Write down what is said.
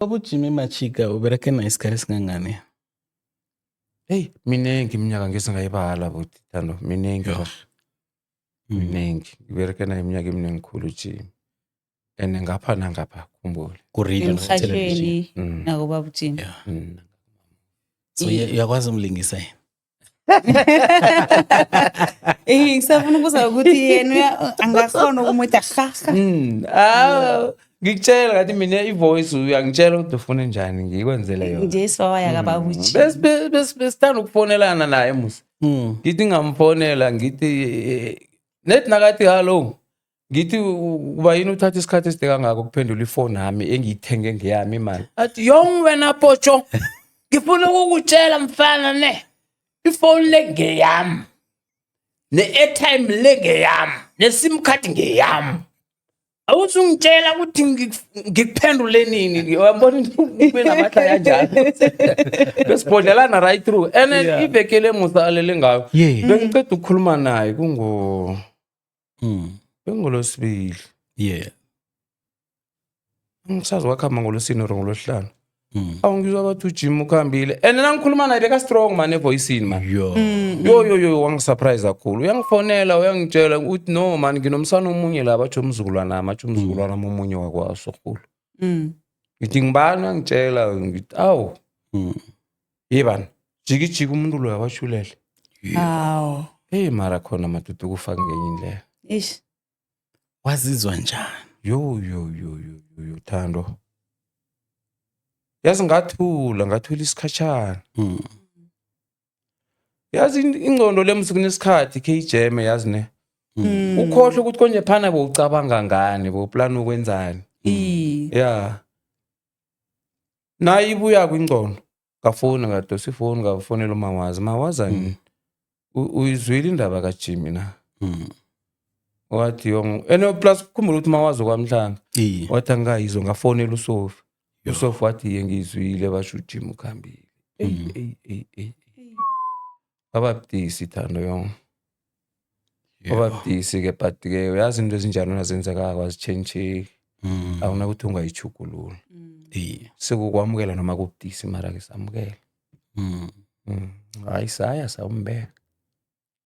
Jimmy Machika ubereke na isikhathi singangani? Hey, minengi iminyaka ngesingayibala buti Thando, minengi ba. Minengi. Ngibereke naye iminyaka eminingi khulu Jimmy. And ngapha nangapha khumbule. Ku-radio Emhathweni Mm. nakuba Jimmy. Yeah. Mm. So uyakwazi umlingisa yini? Ngisafuna ukuza ukuthi yena angakhona ukumuda ha. Ngikutshela ngathi mina ivoice uyangitshela ukuthi ufuna njani ngikwenzele yona. Nje sawaya kababuthi. Besithanda ukufonelana naye musa. Ngithi ngamfonela ngithi net nakathi hello. Ngithi kuba yini uthatha isikhathi eside kangaka ukuphendula ifone yami engiyithenge ngeyami imali. Athi yong wena Pocho. Ngifuna ukukutshela mfana ne. Ifone lengeyami. Ne-airtime lengeyami. Ne-SIM card ngeyami. Awuzungitshela ukuthi ngikuphendule nini uyabona into namatha kanjalo besibhodlelana right through and ivekele musa alele ngayo bengicela ukukhuluma naye bengolosibili ngisazi wakhamba ngolosini or ngolosihlanu awungizwa bathi uJim ukhambile and nangikhuluma naye beka strong man evoice man yo wangisurprise kakhulu uyangifonela uyangitshela ukuthi no man nginomsana omunye la bathi umzukulwana umzukulwana omunye wakwaso khulu ngithi ngibani angitshela ngithi awu yebani jiki umuntu lo yabashulele Aw. hey mara khona madudu kufaka ngenye indlela Ish. Wazizwa njani? Yo Thando yazi ngathula isikhatshana yazi ingcondo lemsuku nesikhathi ke ijeme yazi ne ukhohle ukuthi konje phana bowucabanga ngani boplan ukwenzani yeah nayibuya kwingcondo ngafona ngadosa ifoni ngafonela mawazani uyizwile indaba kaJimmy na wathi yong ene plus kukhumbula ukuthi mawazo kwamhlanga wathi angayizwa ngafonela uSofi uSofi wathi ngizwile basho uJimmy ukhambile bababudisi Thando yong bababudisi ke but ke uyazi into ezinjalo nazenzeka kwazichange awunakuthi ungayichugulula sekukwamukela noma kubudisi mara ke samukela hayi saya sawumbeka